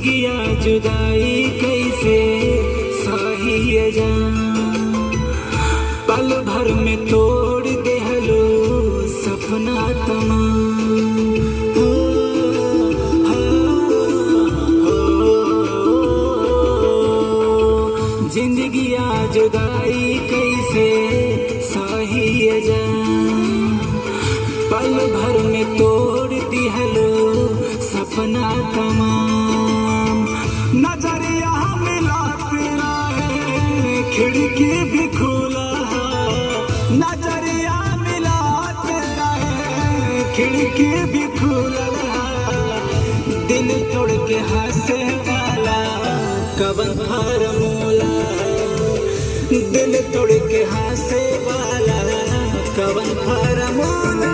जिंदगिया जुदाई कैसे सही जान, पल भर में तोड़ देहलो सपना तमाम। जिंदगिया जुदाई कैसे सही जान, पल भर में तोड़ दिहलो सपना तमाम। नजरिया मिलाते रहे खिड़की भी खुला, नजरिया मिलाते रहे खिड़की भी खुला। दिल तोड़ के हंसे वाला कवन फार्मूला, दिल तोड़ के हंसे वाला कवन फार्मूला।